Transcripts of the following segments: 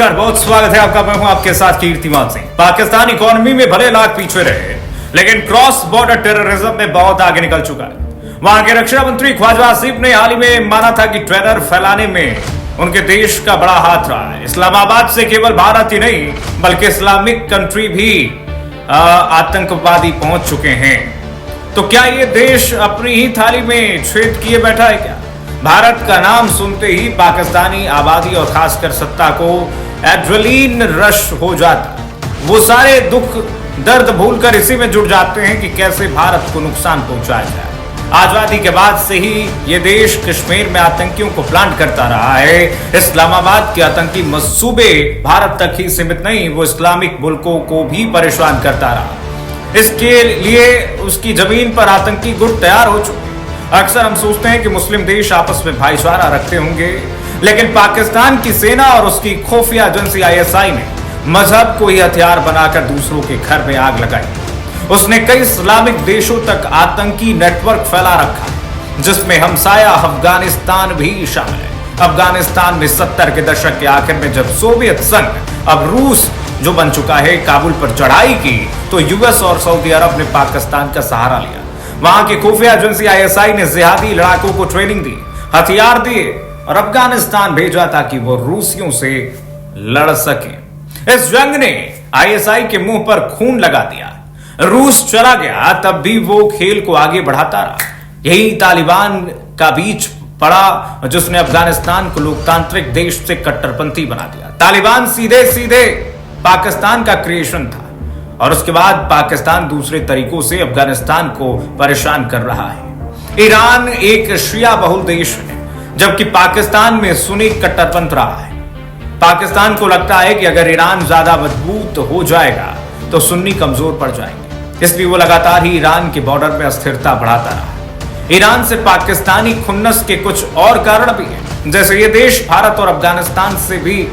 बहुत स्वागत है आपका। मैं हूं आपके साथ कीर्तिमान सिंह। पाकिस्तान इकोनॉमी में भले लाख पीछे रहे, लेकिन क्रॉस बॉर्डर टेररिज्म में बहुत आगे निकल चुका है। वहां के रक्षा मंत्री ख्वाजा आसिफ ने हाल ही में माना था कि टेरर फैलाने में उनके देश का बड़ा हाथ रहा है। इस्लामाबाद से केवल भारत ही नहीं बल्कि इस्लामिक कंट्री भी आतंकवादी पहुंच चुके हैं। तो क्या ये देश अपनी ही थाली में छेद किए बैठा है क्या? भारत का नाम सुनते ही पाकिस्तानी आबादी और खासकर सत्ता को एड्रेनलिन रश हो जाता। वो सारे दुख दर्द भूलकर इसी में जुट जाते हैं कि कैसे भारत को नुकसान पहुंचाया जाए। आजादी के बाद से ही ये देश कश्मीर में आतंकियों को प्लांट करता रहा है। इस्लामाबाद के आतंकी मंसूबे भारत तक ही सीमित नहीं, वो इस्लामिक मुल्कों को भी परेशान करता रहा। इसके लिए उसकी जमीन पर आतंकी गुट तैयार हो चुके। अक्सर हम सोचते हैं कि मुस्लिम देश आपस में भाईचारा रखते होंगे, लेकिन पाकिस्तान की सेना और उसकी खुफिया एजेंसी आईएसआई ने मजहब को ही हथियार बनाकर दूसरों के घर में आग लगाई। उसने कई इस्लामिक देशों तक आतंकी नेटवर्क फैला रखा है, जिसमें हमसाया अफगानिस्तान भी शामिल है। अफगानिस्तान में 70 के दशक के आखिर में जब सोवियत संघ, अब रूस जो बन चुका है, काबुल पर चढ़ाई की, तो यूएस और सऊदी अरब ने पाकिस्तान का सहारा लिया। वहां की खुफिया एजेंसी आईएसआई ने जिहादी लड़ाकों को ट्रेनिंग दी, हथियार दिए और अफगानिस्तान भेजा ताकि वो रूसियों से लड़ सके। इस जंग ने आईएसआई के मुंह पर खून लगा दिया। रूस चला गया तब भी वो खेल को आगे बढ़ाता रहा। यही तालिबान का बीच पड़ा जिसने अफगानिस्तान को लोकतांत्रिक देश से कट्टरपंथी बना दिया। तालिबान सीधे सीधे पाकिस्तान का क्रिएशन था और उसके बाद पाकिस्तान दूसरे तरीकों से अफगानिस्तान को परेशान कर रहा है। ईरान एक शिया बहुल देश है, जबकि पाकिस्तान में सुन्नी कट्टरपंथ रहा है। पाकिस्तान को लगता है कि अगर ईरान ज्यादा मजबूत हो जाएगा तो सुन्नी कमजोर पड़ जाएंगे, इसलिए वो लगातार ही ईरान के बॉर्डर में अस्थिरता बढ़ाता रहा। ईरान से पाकिस्तानी खुन्नस के कुछ और कारण भी हैं, जैसे ये देश भारत और अफगानिस्तान से भी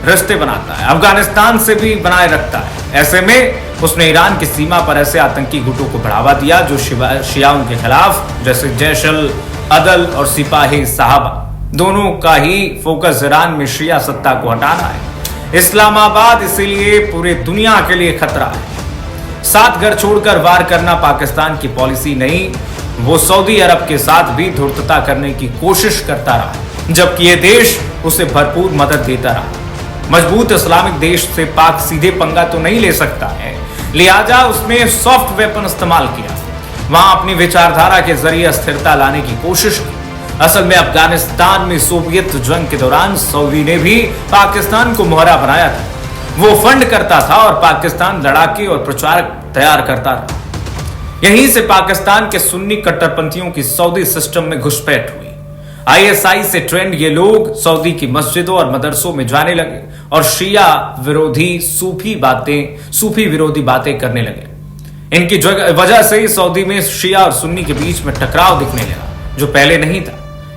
रिश्ते बनाता है, अफगानिस्तान से भी बनाए रखता है। ऐसे में उसने ईरान की सीमा पर ऐसे आतंकी गुटों को बढ़ावा दिया जो शियाओं के खिलाफ, जैसे जैशल अदल और सिपाही साहबा, दोनों का ही फोकस ईरान में शिया सत्ता को हटाना है। इस्लामाबाद इसीलिए पूरे दुनिया के लिए खतरा है। सात घर छोड़कर वार करना पाकिस्तान की पॉलिसी नहीं, वो सऊदी अरब के साथ भी धूर्तता करने की कोशिश करता रहा, जबकि ये देश उसे भरपूर मदद देता रहा। मजबूत इस्लामिक देश से पाक सीधे पंगा तो नहीं ले सकता है, लिहाजा उसने सॉफ्ट वेपन इस्तेमाल किया। वहां अपनी विचारधारा के जरिए अस्थिरता लाने की कोशिश की। असल में अफगानिस्तान में सोवियत जंग के दौरान सऊदी ने भी पाकिस्तान को मोहरा बनाया था। वो फंड करता था और पाकिस्तान लड़ाके और प्रचारक तैयार करता था। यहीं से पाकिस्तान के सुन्नी कट्टरपंथियों की सऊदी सिस्टम में घुसपैठ हुई। आईएसआई से ट्रेंड ये लोग सऊदी की मस्जिदों और मदरसों में जाने लगे और शिया विरोधी सूफी विरोधी बातें करने लगे। इनकी वजह से ही सऊदी में शिया और सुन्नी के बीच में टकराव दिखने लगा, जो पहले नहीं था।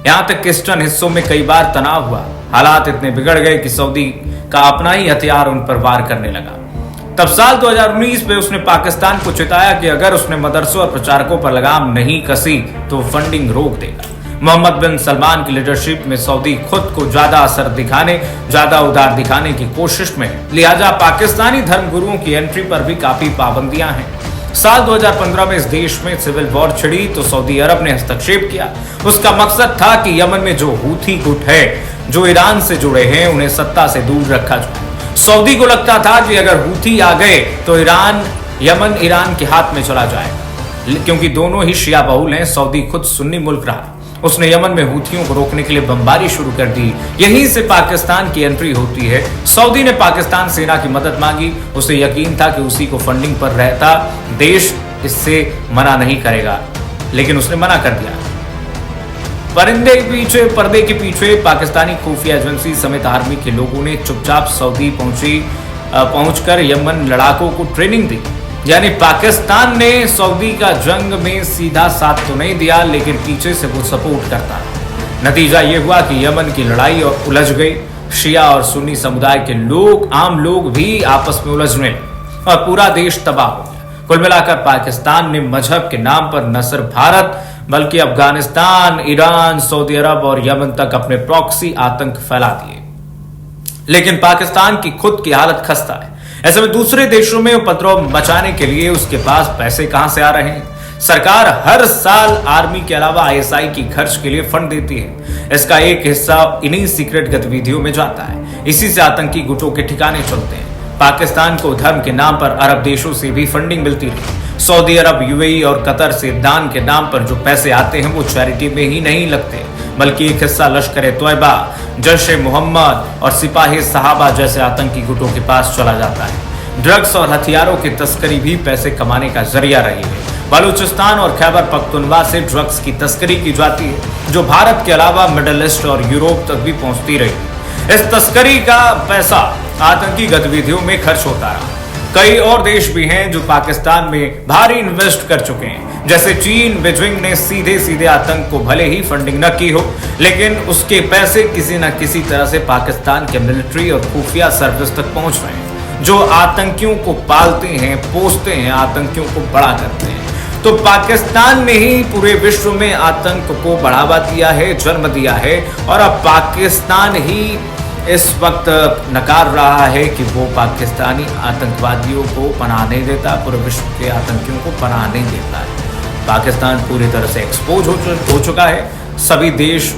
यहां तक कि ईस्टर्न हिस्सों में कई बार तनाव हुआ। हालात इतने बिगड़ गए कि सऊदी का अपना ही हथियार उन पर वार करने लगा। तब साल 2019 में उसने पाकिस्तान को चेताया कि अगर उसने मदरसों और प्रचारकों पर लगाम नहीं कसी तो फंडिंग रोक देगा। मोहम्मद बिन सलमान की लीडरशिप में सऊदी खुद को ज्यादा असर दिखाने, ज्यादा उदार दिखाने की कोशिश में, लिहाजा पाकिस्तानी धर्मगुरुओं की एंट्री पर भी काफी पाबंदियां हैं। साल 2015 में इस देश में सिविल वॉर छिड़ी तो सऊदी अरब ने हस्तक्षेप किया। उसका मकसद था कि यमन में जो हूथी गुट है, जो ईरान से जुड़े हैं, उन्हें सत्ता से दूर रखा जाए। सऊदी को लगता था कि अगर हूथी आ गए तो यमन ईरान के हाथ में चला जाएगा, क्योंकि दोनों ही शिया बहुल हैं। सऊदी खुद सुन्नी मुल्क रहा। उसने यमन में हूथियों को रोकने के लिए बमबारी शुरू कर दी। यहीं से पाकिस्तान की एंट्री होती है। सऊदी ने पाकिस्तान सेना की मदद मांगी। उसे यकीन था कि उसी को फंडिंग पर रहता देश इससे मना नहीं करेगा, लेकिन उसने मना कर दिया। पर्दे के पीछे पाकिस्तानी खुफिया एजेंसी समेत आर्मी के लोगों ने चुपचाप सऊदी पहुंचकर यमन लड़ाकों को ट्रेनिंग दी। यानी पाकिस्तान ने सऊदी का जंग में सीधा साथ तो नहीं दिया, लेकिन पीछे से वो सपोर्ट करता रहा। नतीजा ये हुआ कि यमन की लड़ाई और उलझ गई। शिया और सुन्नी समुदाय के आम लोग भी आपस में उलझने लगे और पूरा देश तबाह हो गया। कुल मिलाकर पाकिस्तान ने मजहब के नाम पर न सिर्फ भारत बल्कि अफगानिस्तान, ईरान, सऊदी अरब और यमन तक अपने प्रॉक्सी आतंक फैला दिए। लेकिन पाकिस्तान की खुद की हालत खस्ता है। ऐसे में दूसरे देशों में उपद्रव मचाने के लिए उसके पास पैसे कहां से आ रहे हैं? सरकार हर साल आर्मी के अलावा आईएसआई की खर्च के लिए फंड देती है। इसका एक हिस्सा इन्हीं सीक्रेट गतिविधियों में जाता है। इसी से आतंकी गुटों के ठिकाने चलते हैं। पाकिस्तान को धर्म के नाम पर अरब देशों से भी फंडिंग मिलती रही। सऊदी अरब, यूएई और कतर से दान के नाम पर जो पैसे आते हैं वो चैरिटी में ही नहीं लगते, बल्कि एक हिस्सा लश्कर तोयबा, जैश मोहम्मद और सिपाही साहबा जैसे आतंकी गुटों के पास चला जाता है। ड्रग्स और हथियारों की तस्करी भी पैसे कमाने का जरिया रही है। बलूचिस्तान और खैबर पख्तूनवा से ड्रग्स की तस्करी की जाती है, जो भारत के अलावा मिडिल ईस्ट और यूरोप तक भी पहुंचती रही। इस तस्करी का पैसा आतंकी गतिविधियों में खर्च होता रहा। कई और देश भी हैं जो पाकिस्तान में भारी इन्वेस्ट कर चुके हैं, जैसे चीन। बीजिंग ने सीधे सीधे आतंक को भले ही फंडिंग न की हो, लेकिन उसके पैसे किसी न किसी तरह से पाकिस्तान के मिलिट्री और खुफिया सर्विस तक पहुंच रहे हैं, जो आतंकियों को पालते हैं, पोसते हैं, आतंकियों को बड़ा करते हैं। तो पाकिस्तान ने ही पूरे विश्व में आतंक को बढ़ावा दिया है, जन्म दिया है, और अब पाकिस्तान ही इस वक्त नकार रहा है कि वो पाकिस्तानी आतंकवादियों को पनाह नहीं देता, पूरे विश्व के आतंकियों को पनाह नहीं देता है। पाकिस्तान पूरी तरह से एक्सपोज हो चुका है। सभी देश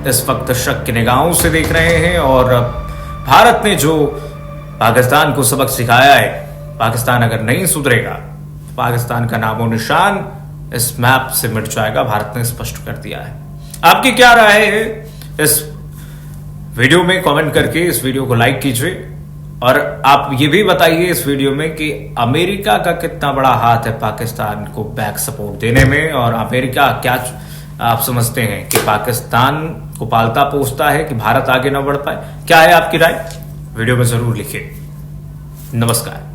इस वक्त शक की निगाहों से देख रहे हैं, और भारत ने जो पाकिस्तान को सबक सिखाया है, पाकिस्तान अगर नहीं सुधरेगा, पाकिस्तान का नामो निशान इस मैप से मिट जाएगा। भारत ने स्पष्ट कर दिया है। आपकी क्या राय है इस वीडियो में? कमेंट करके इस वीडियो को लाइक कीजिए, और आप ये भी बताइए इस वीडियो में कि अमेरिका का कितना बड़ा हाथ है पाकिस्तान को बैक सपोर्ट देने में, और अमेरिका क्या आप समझते हैं कि पाकिस्तान को पालता पोसता है कि भारत आगे न बढ़ पाए? क्या है आपकी राय? वीडियो में जरूर लिखिए। नमस्कार।